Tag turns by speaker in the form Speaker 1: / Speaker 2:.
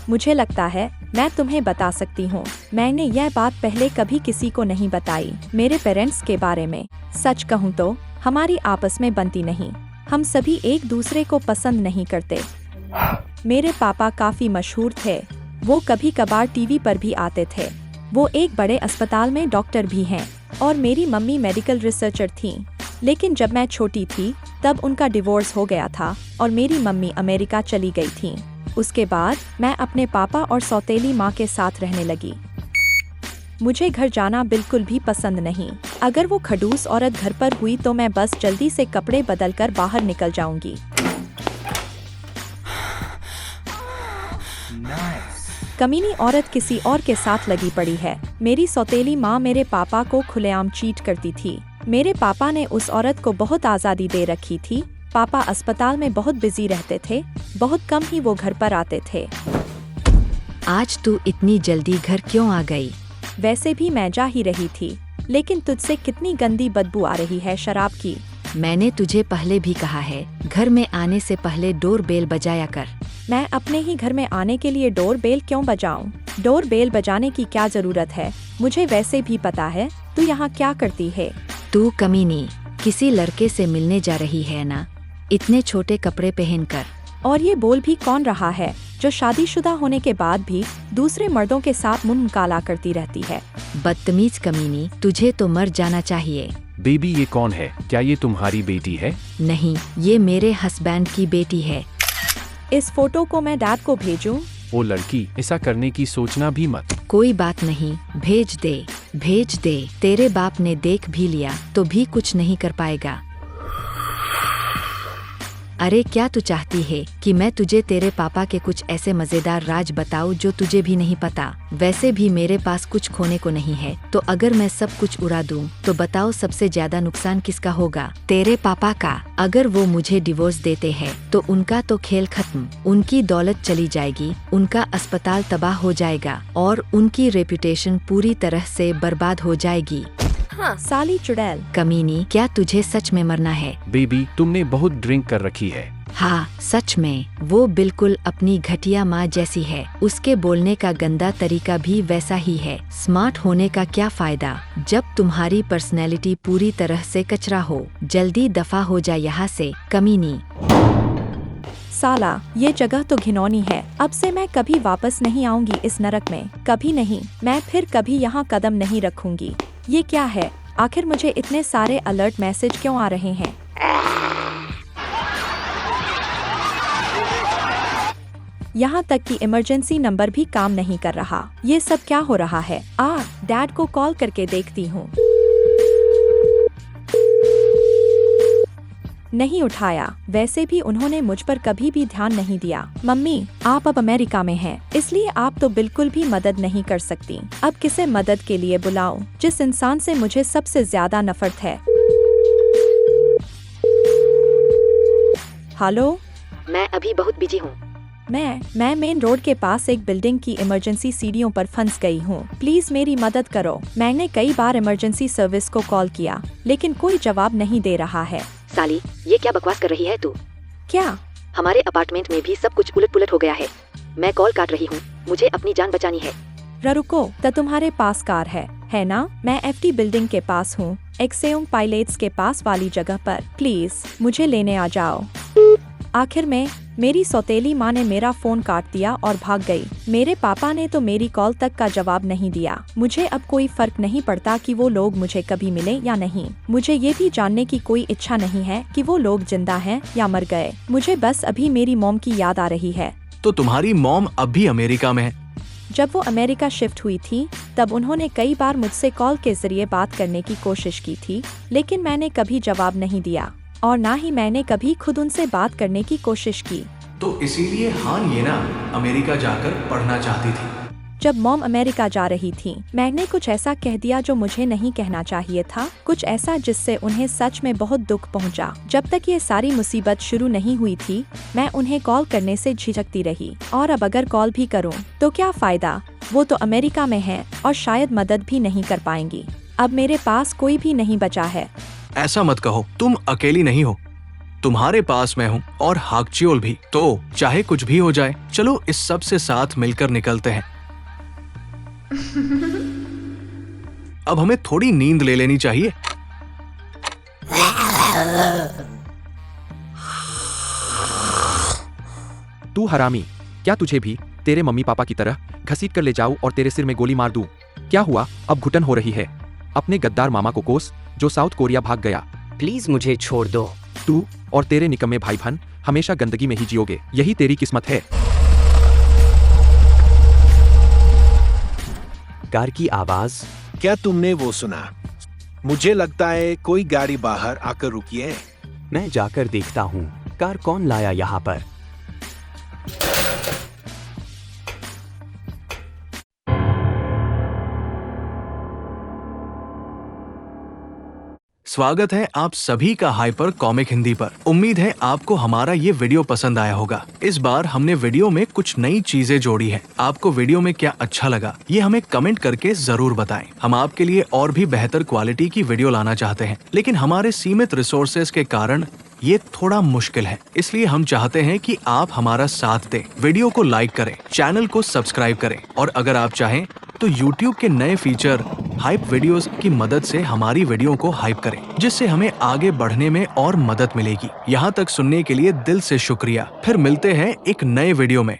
Speaker 1: मुझे लगता है मैं तुम्हें बता सकती हूँ। मैंने यह बात पहले कभी किसी को नहीं बताई, मेरे पेरेंट्स के बारे में। सच कहूँ तो हमारी आपस में बनती नहीं। हम सभी एक दूसरे को पसंद नहीं करते। मेरे पापा काफी मशहूर थे। वो कभी कभार टीवी पर भी आते थे। वो एक बड़े अस्पताल में डॉक्टर भी हैं और मेरी मम्मी मेडिकल रिसर्चर थी। लेकिन जब मैं छोटी थी तब उनका डिवोर्स हो गया था और मेरी मम्मी अमेरिका चली गई थी। उसके बाद मैं अपने पापा और सौतेली माँ के साथ रहने लगी। मुझे घर जाना बिल्कुल भी पसंद नहीं। अगर वो खड़ूस औरत घर पर हुई तो मैं बस जल्दी से कपड़े बदलकर बाहर निकल जाऊंगी। कमीनी औरत किसी और के साथ लगी पड़ी है। मेरी सौतेली माँ मेरे पापा को खुलेआम चीट करती थी। मेरे पापा ने उस औरत को बहुत आज़ादी दे रखी थी। पापा अस्पताल में बहुत बिजी रहते थे, बहुत कम ही वो घर पर आते थे।
Speaker 2: आज तू इतनी जल्दी घर क्यों आ गई?
Speaker 1: वैसे भी मैं जा ही रही थी, लेकिन तुझसे कितनी गंदी बदबू आ रही है शराब की।
Speaker 2: मैंने तुझे पहले भी कहा है, घर में आने से पहले डोर बेल बजाया कर।
Speaker 1: मैं अपने ही घर में आने के लिए डोर बेल क्यों बजाऊं? डोर बेल बजाने की क्या जरूरत है? मुझे वैसे भी पता है तू यहाँ क्या करती है।
Speaker 2: तू कमीनी, किसी लड़के से मिलने जा रही है ना, इतने छोटे कपड़े पहनकर।
Speaker 1: और ये बोल भी कौन रहा है जो शादीशुदा होने के बाद भी दूसरे मर्दों के साथ मुंह काला करती रहती है?
Speaker 2: बदतमीज कमीनी, तुझे तो मर जाना चाहिए।
Speaker 3: बेबी ये कौन है? क्या ये तुम्हारी बेटी है?
Speaker 2: नहीं, ये मेरे हस्बैंड की बेटी है।
Speaker 1: इस फोटो को मैं डैड को भेजूं?
Speaker 3: ओ लड़की, ऐसा करने की सोचना भी मत।
Speaker 2: कोई बात नहीं, भेज दे, भेज दे। तेरे बाप ने देख भी लिया तो भी कुछ नहीं कर पाएगा। अरे क्या तू चाहती है कि मैं तुझे तेरे पापा के कुछ ऐसे मजेदार राज बताऊं जो तुझे भी नहीं पता? वैसे भी मेरे पास कुछ खोने को नहीं है, तो अगर मैं सब कुछ उड़ा दूं तो बताओ सबसे ज्यादा नुकसान किसका होगा? तेरे पापा का। अगर वो मुझे डिवोर्स देते हैं तो उनका तो खेल खत्म। उनकी दौलत चली जाएगी, उनका अस्पताल तबाह हो जाएगा और उनकी रेपुटेशन पूरी तरह से बर्बाद हो जाएगी।
Speaker 1: हाँ, साली चुड़ैल।
Speaker 2: कमीनी, क्या तुझे सच में मरना है?
Speaker 3: बेबी तुमने बहुत ड्रिंक कर रखी है।
Speaker 2: हाँ सच में, वो बिल्कुल अपनी घटिया माँ जैसी है। उसके बोलने का गंदा तरीका भी वैसा ही है। स्मार्ट होने का क्या फायदा जब तुम्हारी पर्सनैलिटी पूरी तरह से कचरा हो। जल्दी दफा हो जा यहाँ से कमीनी।
Speaker 1: साला, ये जगह तो घिनौनी है। अब से मैं कभी वापस नहीं आऊंगी इस नरक में, कभी नहीं। मैं फिर कभी यहाँ कदम नहीं रखूंगी। ये क्या है? आखिर मुझे इतने सारे अलर्ट मैसेज क्यों आ रहे हैं? यहाँ तक कि इमरजेंसी नंबर भी काम नहीं कर रहा। ये सब क्या हो रहा है? डैड को कॉल करके देखती हूँ। नहीं उठाया। वैसे भी उन्होंने मुझ पर कभी भी ध्यान नहीं दिया। मम्मी, आप अब अमेरिका में हैं, इसलिए आप तो बिल्कुल भी मदद नहीं कर सकती। अब किसे मदद के लिए बुलाऊं? जिस इंसान से मुझे सबसे ज्यादा नफरत है। हेलो,
Speaker 2: मैं अभी बहुत बिजी हूँ।
Speaker 1: मैं मेन रोड के पास एक बिल्डिंग की इमरजेंसी सीढ़ियों पर फंस गई हूँ। प्लीज मेरी मदद करो। मैंने कई बार इमरजेंसी सर्विस को कॉल किया, लेकिन कोई जवाब नहीं दे रहा है।
Speaker 2: साली, ये क्या बकवास कर रही है तू?
Speaker 1: क्या?
Speaker 2: हमारे अपार्टमेंट में भी सब कुछ उलट पुलट हो गया है। मैं कॉल काट रही हूँ, मुझे अपनी जान बचानी है।
Speaker 1: रुको, तो तुम्हारे पास कार है ना? मैं एफटी बिल्डिंग के पास हूँ, एक्सेउंग पायलट्स के पास वाली जगह पर। प्लीज मुझे लेने आ जाओ। आखिर में मेरी सौतेली माँ ने मेरा फोन काट दिया और भाग गई। मेरे पापा ने तो मेरी कॉल तक का जवाब नहीं दिया। मुझे अब कोई फर्क नहीं पड़ता कि वो लोग मुझे कभी मिले या नहीं। मुझे ये भी जानने की कोई इच्छा नहीं है कि वो लोग जिंदा हैं या मर गए। मुझे बस अभी मेरी मॉम की याद आ रही है।
Speaker 4: तो तुम्हारी मॉम अब भी अमेरिका में है?
Speaker 1: जब वो अमेरिका शिफ्ट हुई थी तब उन्होंने कई बार मुझसे कॉल के जरिए बात करने की कोशिश की थी, लेकिन मैंने कभी जवाब नहीं दिया और ना ही मैंने कभी खुद उनसे बात करने की कोशिश की।
Speaker 4: तो इसीलिए हान ये ना अमेरिका जाकर पढ़ना चाहती थी।
Speaker 1: जब मॉम अमेरिका जा रही थी, मैंने कुछ ऐसा कह दिया जो मुझे नहीं कहना चाहिए था। कुछ ऐसा जिससे उन्हें सच में बहुत दुख पहुंचा। जब तक ये सारी मुसीबत शुरू नहीं हुई थी, मैं उन्हें कॉल करने से झिझकती रही। और अब अगर कॉल भी करूं, तो क्या फायदा? वो तो अमेरिका में है और शायद मदद भी नहीं कर पाएंगी। अब मेरे पास कोई भी नहीं बचा है।
Speaker 4: ऐसा मत कहो, तुम अकेली नहीं हो। तुम्हारे पास मैं हूँ और हाकचियोल भी, तो चाहे कुछ भी हो जाए चलो इस सब से साथ मिलकर निकलते हैं। अब हमें थोड़ी नींद ले लेनी चाहिए।
Speaker 5: तू हरामी, क्या तुझे भी तेरे मम्मी पापा की तरह घसीट कर ले जाऊं और तेरे सिर में गोली मार दूं? क्या हुआ, अब घुटन हो रही है? अपने गद्दार मामा को कोस जो साउथ कोरिया भाग गया।
Speaker 6: प्लीज मुझे छोड़ दो।
Speaker 5: तू और तेरे निकम्मे भाई बहन हमेशा गंदगी में ही जियोगे, यही तेरी किस्मत है।
Speaker 6: कार की आवाज।
Speaker 7: क्या तुमने वो सुना? मुझे लगता है कोई गाड़ी बाहर आकर रुकी है।
Speaker 6: मैं जाकर देखता हूँ। कार कौन लाया यहाँ पर?
Speaker 4: स्वागत है आप सभी का हाइपर कॉमिक हिंदी पर। उम्मीद है आपको हमारा ये वीडियो पसंद आया होगा। इस बार हमने वीडियो में कुछ नई चीजें जोड़ी है। आपको वीडियो में क्या अच्छा लगा ये हमें कमेंट करके जरूर बताएं। हम आपके लिए और भी बेहतर क्वालिटी की वीडियो लाना चाहते हैं, लेकिन हमारे सीमित रिसोर्सेज के कारण ये थोड़ा मुश्किल है। इसलिए हम चाहते हैं कि आप हमारा साथ दें, वीडियो को लाइक करें, चैनल को सब्सक्राइब करें और अगर आप चाहें तो YouTube के नए फीचर हाइप वीडियोस की मदद से हमारी वीडियो को हाइप करें, जिससे हमें आगे बढ़ने में और मदद मिलेगी। यहाँ तक सुनने के लिए दिल से शुक्रिया। फिर मिलते हैं एक नए वीडियो में।